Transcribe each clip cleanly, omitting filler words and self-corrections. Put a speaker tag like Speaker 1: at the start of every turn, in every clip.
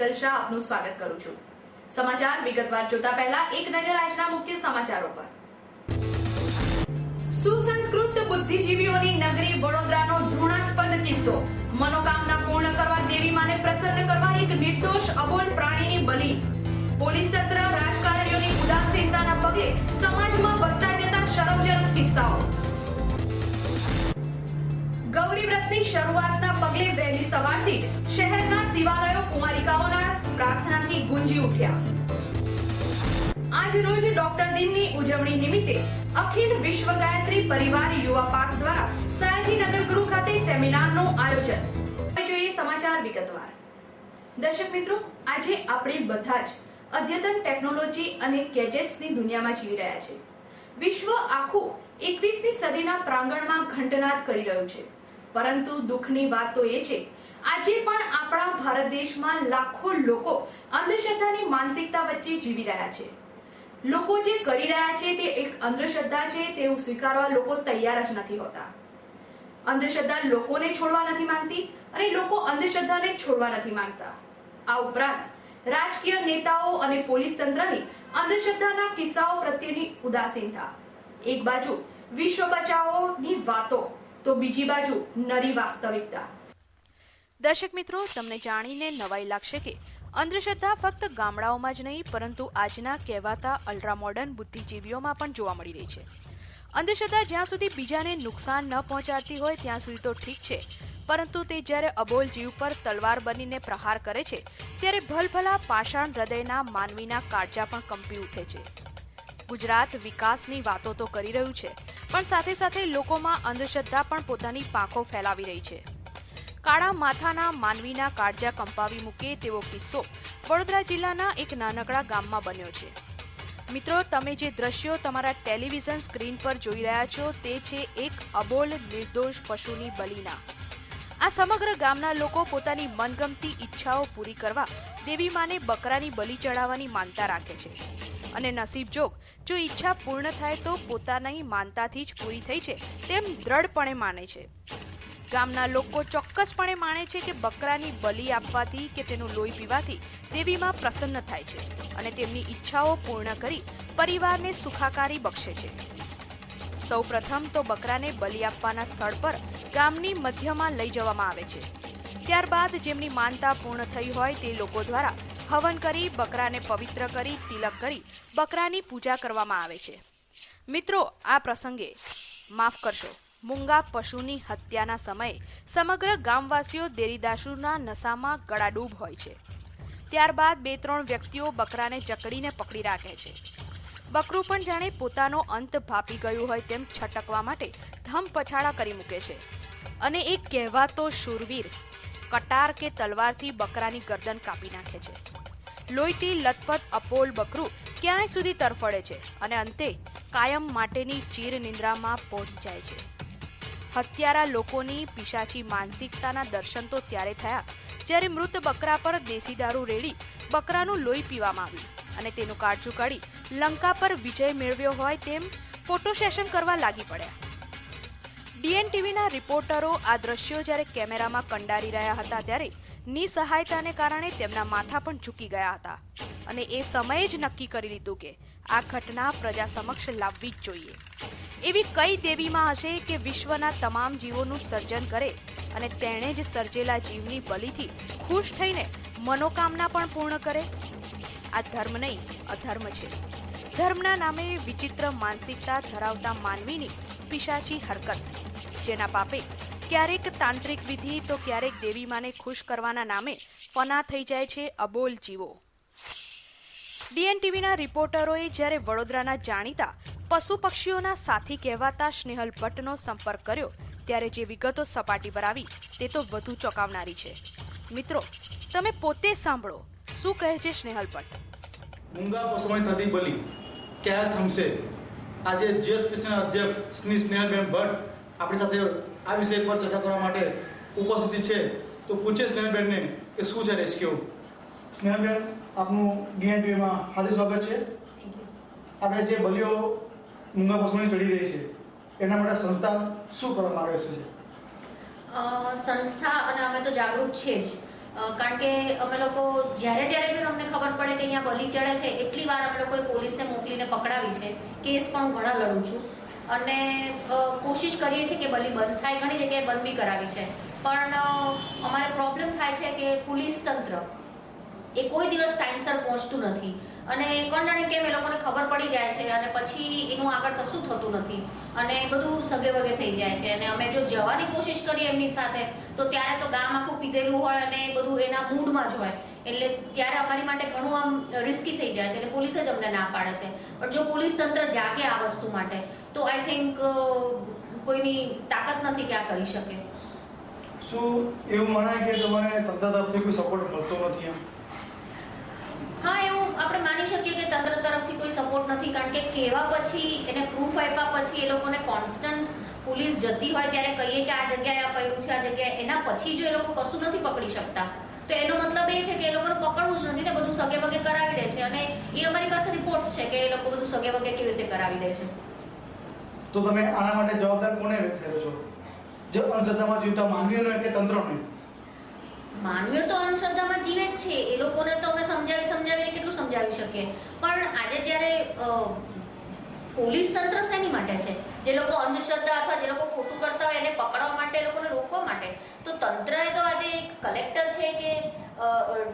Speaker 1: હેતલ શાહ આપનું સ્વાગત કરું છું। સમાચાર વિગતવાર જોતા પહેલા એક નજર આજના મુખ્ય સમાચારો પર। સુસંસ્કૃત બુદ્ધિજીવીઓની નગરી વડોદરાનો ધૃણાસ્પદ કિસ્સો। મનોકામના પૂર્ણ કરવા દેવી માને પ્રસન્ન કરવા એક નિર્દોષ અબોલ પ્રાણીની બલિ। પોલીસ તંત્ર રાજકારણીઓની ઉદાસીનતાના પગલે સમાજમાં વધતા જતા શરમજનક કિસ્સાઓ। ગૌરી વ્રતની શરૂઆતના પગલે વહેલી સવારથી જ શહેરના શિવાલયો કુમારિકાઓના પ્રાર્થનાથી ગુંજી ઉઠ્યા। આજ રોજ ડોક્ટર દિનની ઉજવણી નિમિત્તે અખિલ વિશ્વ ગાયત્રી પરિવાર યુવા પાર્ક દ્વારા સયાજીનગર ગૃહ ખાતે સેમિનારનું આયોજન। હવે જોઈએ સમાચાર વિગતવાર। દર્શક મિત્રો, આજે આપણે બધા જ અદ્યતન ટેકનોલોજી અને ગેજેટ્સની દુનિયામાં જીવી રહ્યા છે। વિશ્વ આખું 21મી સદીના પ્રાંગણમાં ઘંટનાદ કરી રહ્યું છે, પરંતુ દુઃખની વાત તો એ છે આજે પણ આપણા ભારત દેશમાં લાખો લોકો અંધશ્રદ્ધાની માનસિકતા વચ્ચે જીવી રહ્યા છે। લોકો જે કરી રહ્યા છે તે એક અંધશ્રદ્ધા છે તેવું સ્વીકારવા લોકો તૈયાર જ નથી હોતા। અંધશ્રદ્ધા લોકોને છોડવા નથી માંગતી અને લોકો અંધશ્રદ્ધાને છોડવા નથી માંગતા। આ ઉપરાંત રાજકીય નેતાઓ અને પોલીસ તંત્રની અંધશ્રદ્ધાના કિસ્સાઓ પ્રત્યેની ઉદાસીનતા। એક બાજુ વિશ્વ બચાવોની વાતો તો બીજી બાજુ નરી વાસ્તવિકતા। દર્શક મિત્રો, તમને જાણીને નવાઈ લાગશે કે અંધશ્રદ્ધા ફક્ત ગામડાઓમાં જ નહીં પરંતુ આજના કહેવાતા અલ્ટ્રા મોડર્ન બુદ્ધિજીવીઓમાં પણ જોવા મળી રહી છે। અંધશ્રદ્ધા જ્યાં સુધી બીજાને નુકસાન ન પહોંચાડતી હોય ત્યાં સુધી તો ઠીક છે, પરંતુ તે જ્યારે અબોલ જીવ પર તલવાર બનીને પ્રહાર કરે છે ત્યારે ભલભલા પાષાણ હૃદયના માનવીના કાળજા પણ કંપી ઉઠે છે। ગુજરાત વિકાસની વાતો તો કરી રહ્યું છે, પણ સાથે સાથે લોકોમાં અંધશ્રદ્ધા પણ પોતાની પાંખો ફેલાવી રહી છે। કાળા માથાના માનવીના કાળજા કંપાવી મૂકે તેવો કિસ્સો વડોદરા જિલ્લાના એક નાનકડા ગામમાં બન્યો છે। મિત્રો, તમે જે દ્રશ્યો તમારા ટેલિવિઝન સ્ક્રીન પર જોઈ રહ્યા છો તે છે એક અબોલ નિર્દોષ પશુની બલિના। આ સમગ્ર ગામના લોકો પોતાની મનગમતી ઈચ્છાઓ પૂરી કરવા દેવી માને બકરાની બલિ ચડાવવાની માનતા રાખે છે અને નસીબ જોગ જો ઈચ્છા પૂર્ણ થાય તો પોતાની માનતાથી જ પૂરી થઈ છે તેમ દ્રઢપણે માને છે। ગામના લોકો ચોક્કસપણે માને છે કે બકરાની બલિ આપવાથી કે તેનું લોહી પીવાથી દેવીમાં પ્રસન્ન થાય છે અને તેમની ઈચ્છાઓ પૂર્ણ કરી પરિવારને સુખાકારી બક્ષે છે। સૌ પ્રથમ તો બકરાને બલિ આપવાના સ્થળ પર ગામની મધ્યમાં લઈ જવામાં આવે છે। ત્યારબાદ જેમની માનતા પૂર્ણ થઈ હોય તે લોકો દ્વારા હવન કરી બકરાને પવિત્ર કરી તિલક કરી બકરાની પૂજા કરવામાં આવે છે। મિત્રો, આ પ્રસંગે માફ કરશો, મૂંગા પશુની હત્યાના સમયે સમગ્ર ગામવાસીઓ દેરીદાસુના નશામાં ગળાડૂબ હોય છે। ત્યારબાદ 2-3 વ્યક્તિઓ બકરાને જકડીને પકડી રાખે છે। બકરું પણ જાણે પોતાનો અંત ભાપી ગયું હોય તેમ છટકવા માટે ધમ પછાડા કરી મૂકે છે અને એક કહેવાતો શૂરવીર કટાર કે તલવારથી બકરાની ગરદન કાપી નાખે છે। લોહીથી લથપથ અપોલ બકરું ક્યાંય સુધી તરફડે છે અને અંતે કાયમ માટેની ચીર નિંદ્રામાં પહોંચી જાય છે। હત્યારા લોકોની પિશાચી માનસિકતાના દર્શન તો ત્યારે થયા જ્યારે મૃત બકરા પર દેશી દારૂ રેડી બકરાનું લોહી પીવામાં આવ્યું અને તેનું કાળજું કાઢી લંકા પર વિજય મેળવ્યો હોય તેમ ફોટો સેશન કરવા લાગી પડ્યા। ડીએનટીવીના રિપોર્ટરો આ દ્રશ્યો જ્યારે કેમેરામાં કંડારી રહ્યા હતા ત્યારે નિસહાયતાને કારણે તેમના માથા પણ ઝૂકી ગયા હતા અને એ સમયે જ નક્કી કરી લીધું કે આ ઘટના પ્રજા સમક્ષ લાવવી જ જોઈએ। એવી કઈ દેવીમાં હશે કે વિશ્વના તમામ જીવોનું સર્જન કરે અને તેણે જ સર્જેલા જીવની બલિથી ખુશ થઈને મનોકામના પણ પૂર્ણ કરે? આ ધર્મ નહીં, અધર્મ છે। ધર્મના નામે વિચિત્ર માનસિકતા ધરાવતા માનવીની પિશાચી હરકત, જેના પાપે ક્યારેક તાંત્રિક વિધિ તો ક્યારેક દેવી માને ખુશ કરવાના નામે ફના થઈ જાય છે અબોલ જીવો। ડીએનટીવીના રિપોર્ટરોએ જ્યારે વડોદરાના જાણીતા પશુ પક્ષીઓના સાથી કહેવાતા સ્નેહલ ભટ્ટનો સંપર્ક કર્યો ત્યારે જે વિગતો સપાટી પર આવી તે તો વધુ ચોંકાવનારી છે। મિત્રો, તમે પોતે સાંભળો શું કહે છે સ્નેહલ ભટ્ટ।
Speaker 2: મૂંગા પશુઓની થતી બલિ ક્યારે થમશે? આજે જીએસપીસીના અધ્યક્ષ શ્રી સ્નેહલબેન ભટ્ટ આપણી સાથે આ વિષય પર ચર્ચા કરવા માટે ઉપસ્થિત છે, તો પૂછે સ્નેહલબેનને કે શું છે રેસ્ક્યુ। સ્નેહલબેન, આપનું ડીએનટીવીમાં હાર્દિક સ્વાગત છે। આપણે જે બલિઓ મૂંગા પશુઓની ચડી રહી છે એના માટે સંસ્થા શું કરવા માંગે છે?
Speaker 3: સંસ્થા અને અમે તો જાગૃત છે જ, કારણ કે અમે લોકો જ્યારે બી અમને ખબર પડે કે અહીંયા બલી ચડે છે એટલી વાર અમે લોકોએ પોલીસને મોકલીને પકડાવી છે. કેસ પણ હું ઘણા લડું છું અને કોશિશ કરીએ છીએ કે બલી બંધ થાય. ઘણી જગ્યાએ બંધ બી કરાવી છે, પણ અમારે પ્રોબ્લેમ થાય છે કે પોલીસ તંત્ર એ કોઈ દિવસ ટાઈમસર પહોંચતું નથી અને કોણ જાણે કેમ એ લોકોને ખબર પડી જાય છે અને પછી એનું આગળ કશું થતું નથી અને બધું સગે વગે થઈ જાય છે. અને અમે જો જવાની કોશિશ કરીએ એમની સાથે તો ત્યારે તો ગામ આખું પીધેલું હોય અને બધું એના મૂડમાં જ હોય, એટલે ત્યારે અમારી માટે ઘણું આમ રિસ્કી થઈ જાય છે અને પોલીસ જ અમને ના પાડે છે. પણ જો પોલીસ તંત્ર જાગે આ વસ્તુ માટે તો આઈ થિંક કોઈની તાકાત નથી કે આ કરી શકે.
Speaker 2: શું એવું મનાય કે તમારે તંત્ર તરફથી કોઈ સપોર્ટ મળતો નથી એમ?
Speaker 3: હા, એવું આપણે માની શકીએ કે તંત્ર તરફથી કોઈ સપોર્ટ નથી, કારણ કે કહેવા પછી એને પ્રૂફ આપ્યા પછી એ લોકોને કોન્સ્ટન્ટ પોલીસ જતી હોય ત્યારે કહીએ કે આ જગ્યાએ આ પડ્યું છે, આ જગ્યાએ, એના પછી જો એ લોકો કશું નથી પકડી શકતા તો એનો મતલબ એ છે કે એ લોકોને પકડવું જ નથી ને બધું સગે વગે કરાવી દે છે. અને એ અમારી પાસે રિપોર્ટ્સ છે કે એ લોકો બધું સગે વગે કેવી રીતે કરાવી દે છે.
Speaker 2: તો તમે આના માટે જવાબદાર કોને ઠેરો છો? જે અંધશ્રદ્ધામાં જીવતા માનવીઓને કે તંત્રને?
Speaker 3: માનવીઓ તો અંધશ્રદ્ધામાં જીવે જ છે, એ લોકોને તો અમે સમજાવીને કેટલું સમજાવી શકીએ. પણ આજે જ્યારે પોલીસ તંત્ર શેની માટે છે? જે લોકો અંધશ્રદ્ધા અથવા જે લોકો ખોટું કરતા હોય એને પકડવા માટે, એ લોકોને રોકવા માટે. તો તંત્રએ તો આજે કલેક્ટર છે કે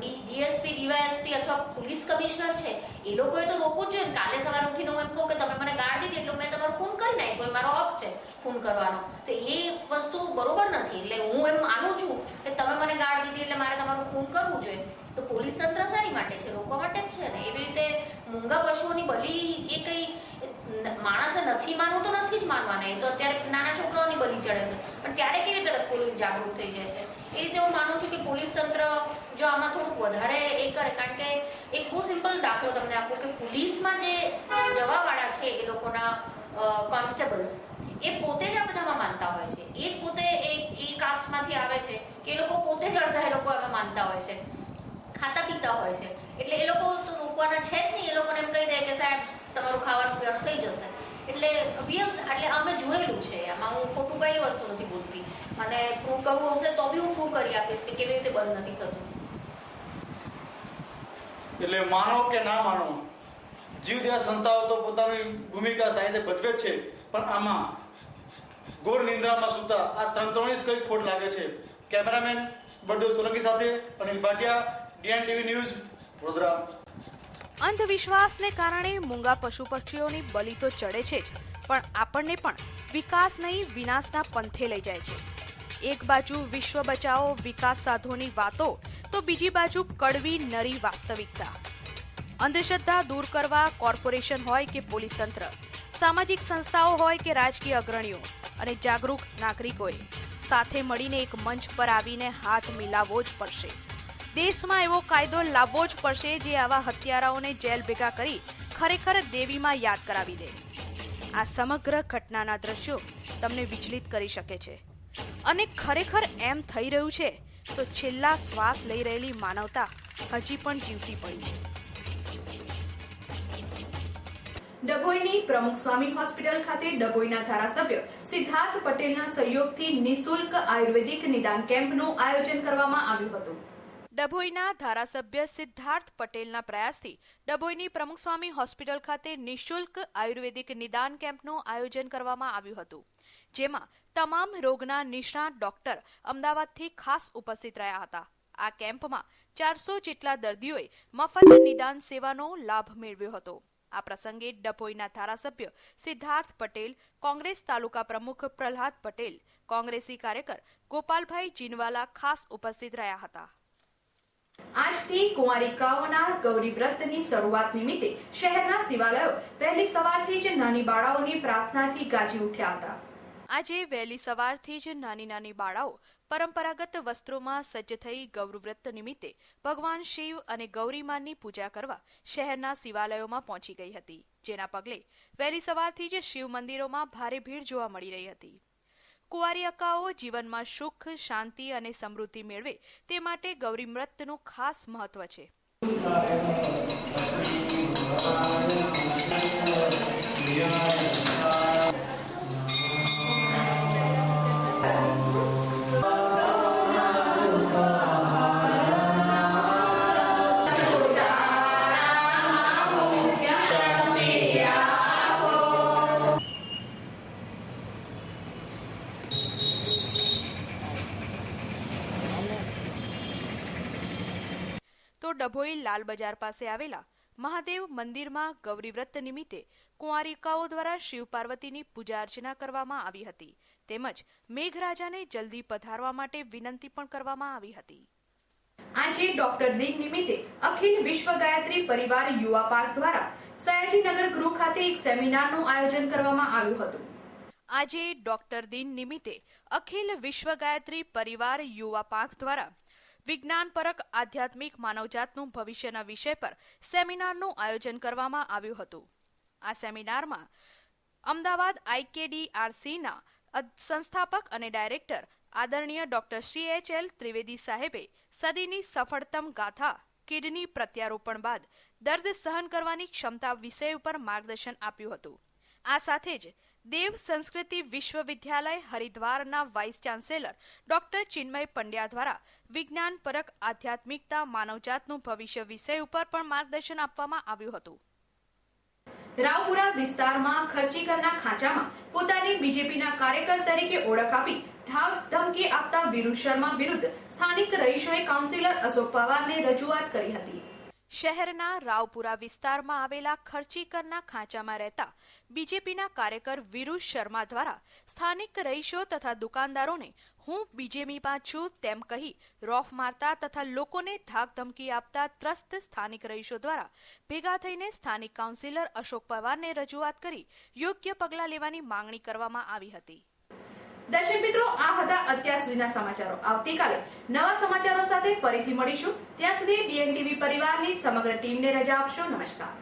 Speaker 3: ડીએસપી, ડીવાયએસપી અથવા પોલીસ કમિશનર છે, એ લોકોએ તો રોકવું જ જોઈએ. કાલે સવારે ઉઠીને હું એમ કહું કે તમે મને ગાળ દીધી એટલે મેં તમારું ખૂન કરી નાખ્યું, મારો હક છે ખૂન કરવાનો, તો એ વસ્તુ બરોબર નથી. એટલે હું એમ માનું છું કે તમે મને ગાળ દીધી એટલે મારે તમારું ખૂન કરવું જોઈએ. તો પોલીસ તંત્ર શાની માટે છે? રોકવા માટે જ છે ને. એવી રીતે મૂંગા પશુઓની બલી એ કંઈ માણસે નથી માનવું તો નથી જ માનવાના. એ તો અત્યારે નાના છોકરાઓની બલી ચડે છે, પણ ત્યારે કેવી તરફ પોલીસ જાગૃત થઈ જાય છે. એ રીતે હું માનું છું કે પોલીસ તંત્ર જો આમાં થોડુંક વધારે એ કરે, કારણ કે એક બહુ સિમ્પલ દાખલો તમને આપું કે પોલીસમાં જે જવાવાળા છે એ લોકોના કોન્સ્ટેબલ્સ એ પોતે જ આ બધામાં માનતા હોય છે. એ જ પોતે એ કાસ્ટમાંથી આવે છે કે એ લોકો પોતે જ અડધા એ લોકો આમાં માનતા હોય છે, ખાતા પીતા હોય છે. એટલે એ લોકો તો રોકવાના છે જ નહીં. એ લોકોને એમ કહી દે કે સાહેબ તમારું ખાવાનું પીવાનું થઈ જશે. એટલે અમે જોયેલું છે. આમાં હું ખોટું કઈ વસ્તુ નથી બોલતી, અને પ્રૂવ કરવું હશે તો બી હું પ્રૂવ કરી આપીશ કે કેવી રીતે બંધ નથી થતું.
Speaker 2: એટલે માનો કે ના માનો, જીવદયા સંસ્થાઓ તો પોતાની ભૂમિકા સાહિત્ય ભજવે જ છે, પણ આમાં ઘોર નિંદ્રામાં સૂતા આ તંત્રોની જ કઈ ખોટ લાગે છે. કેમેરામેન બળદેવ સોલંકી સાથે અનિલ ભાટિયા, DNTV ન્યૂઝ, વડોદરા.
Speaker 1: અંધવિશ્વાસને કારણે મૂંગા પશુ પક્ષીઓની બલી તો ચડે છે જ, પણ આપણને પણ વિકાસ નહીં વિનાશના પંથે લઈ જાય છે. એક બાજુ વિશ્વ બચાવો વિકાસ સાધોની વાતો તો બીજી બાજુ કડવી નરી વાસ્તવિકતા. અંધશ્રદ્ધા દૂર કરવા કોર્પોરેશન હોય કે પોલીસ તંત્ર, સામાજિક સંસ્થાઓ હોય કે રાજકીય અગ્રણીઓ અને જાગૃત નાગરિકોએ સાથે મળીને એક મંચ પર આવીને હાથ મિલાવવો જ પડશે. દેશમાં એવો કાયદો લાવવો જ પડશે જે આવા હત્યારાઓને જેલ ભેગા કરી ખરેખર દેવીમાં યાદ કરાવી દે. આ સમગ્ર ઘટનાના દ્રશ્યો તમને વિચલિત કરી શકે છે, અને ખરેખર એમ થઈ રહ્યું છે તો છેલ્લા શ્વાસ લઈ રહેલી માનવતા હજી પણ જીવતી પડી છે. ડભોઈની પ્રમુખ સ્વામી હોસ્પિટલ ખાતે ડભોઈના ધારાસભ્ય સિદ્ધાર્થ પટેલના સહયોગથી નિઃશુલ્ક આયુર્વેદિક નિદાન કેમ્પનું આયોજન કરવામાં આવ્યું હતું. ડભોઈના ધારાસભ્ય સિદ્ધાર્થ પટેલના પ્રયાસથી ડભોઈની પ્રમુખ સ્વામી હોસ્પિટલ ખાતે નિઃશુલ્ક આયુર્વેદિક નિદાન કેમ્પનું આયોજન કરવામાં આવ્યું હતું, જેમાં તમામ રોગના નિષ્ણાત ડોક્ટર અમદાવાદથી ખાસ ઉપસ્થિત રહ્યા હતા. આ કેમ્પમાં 400 જેટલા દર્દીઓએ મફત નિદાન સેવાનો લાભ મેળવ્યો હતો. આ પ્રસંગે ડભોઈના ધારાસભ્ય સિદ્ધાર્થ પટેલ, કોંગ્રેસ તાલુકા પ્રમુખ પ્રહલાદ પટેલ, કોંગ્રેસી કાર્યકર ગોપાલભાઈ જીનવાલા ખાસ ઉપસ્થિત રહ્યા હતા. આજથી કુંવારિકાઓના ગૌરી વ્રતની શરૂઆત નિમિત્તે શહેરના શિવાલયો વહેલી સવારથી જ નાની બાળાઓની પ્રાર્થનાથી ગાજી ઉઠ્યા હતા. આજે વહેલી સવારથી જ નાની બાળાઓ પરંપરાગત વસ્ત્રોમાં સજ્જ થઈ ગૌરવ્રત નિમિત્તે ભગવાન શિવ અને ગૌરીમાની પૂજા કરવા શહેરના શિવાલયોમાં પહોંચી ગઈ હતી, જેના પગલે વહેલી સવારથી જ શિવ મંદિરોમાં ભારે ભીડ જોવા મળી રહી હતી. કુંવારી અક્કાઓ જીવનમાં સુખ, શાંતિ અને સમૃદ્ધિ મેળવે તે માટે ગૌરીવ્રતનું ખાસ મહત્વ છે. ડભોઈ લાલ બજાર પાસે આવેલા મહાદેવ મંદિરમાં ગૌરી વ્રત નિમિત્તે કુંવારિકાઓ દ્વારા શિવ પાર્વતીની પૂજા અર્ચના કરવામાં આવી હતી તેમજ મેઘરાજાને જલ્દી પધારવા માટે વિનંતી પણ કરવામાં આવી હતી. આજે ડોક્ટર દિન નિમિત્તે અખિલ વિશ્વ ગાયત્રી પરિવાર યુવા પાર્ક દ્વારા સયાજીનગર ગૃહ ખાતે એક સેમિનારનું આયોજન કરવામાં આવ્યું હતું. આજે ડોક્ટર દિન નિમિત્તે અખિલ વિશ્વ ગાયત્રી પરિવાર યુવા પાર્ક દ્વારા વિજ્ઞાનપરક આધ્યાત્મિક માનવજાતનું ભવિષ્યના વિષય પર સેમિનારનું આયોજન કરવામાં આવ્યું હતું. આ સેમિનારમાં અમદાવાદ IKDRCના સંસ્થાપક અને ડાયરેક્ટર આદરણીય ડોક્ટર CHL ત્રિવેદી સાહેબે સદીની સફળતમ ગાથા કિડની પ્રત્યારોપણ બાદ દર્દ સહન કરવાની ક્ષમતા વિષય ઉપર માર્ગદર્શન આપ્યું હતું. આ સાથે જ દેવ સંસ્કૃતિ વિશ્વવિદ્યાલય હરિદ્વારના vice chancellor doctor Chinmay Pandya દ્વારા વિજ્ઞાન પરક આધ્યાત્મિકતા માનવજાતનું ભવિષ્ય વિષય ઉપર પણ માર્ગદર્શન આપવામાં આવ્યું હતું. રાવપુરા વિસ્તારમાં ખર્ચીકરના ખાંચામાં પોતાની બીજેપીના કાર્યકર તરીકે ઓળખ આપી ધાક ધમકી આપતા વિરુ શર્મા વિરુદ્ધ સ્થાનિક રહીશોએ કાઉન્સિલર અશોક પવારને રજૂઆત કરી હતી. શહેરના રાવપુરા વિસ્તારમાં આવેલા ખર્ચીકરના ખાંચામાં રહેતા બીજેપીના કાર્યકર વિરુ શર્મા દ્વારા સ્થાનિક રહીશો તથા દુકાનદારોને હું બીજેપીમાં છું તેમ કહી રોફ મારતા તથા લોકોને ધાક ધમકી આપતા ત્રસ્ત સ્થાનિક રહીશો દ્વારા ભેગા થઈને સ્થાનિક કાઉન્સિલર અશોક પવારને રજૂઆત કરી યોગ્ય પગલાં લેવાની માંગણી કરવામાં આવી હતી. દર્શક મિત્રો, આ હતા અત્યાર સુધીના સમાચારો. આવતીકાલે નવા સમાચારો સાથે ફરીથી મળીશું. ત્યાં સુધી DNTV પરિવારની સમગ્ર ટીમને રજા આપશો. નમસ્કાર.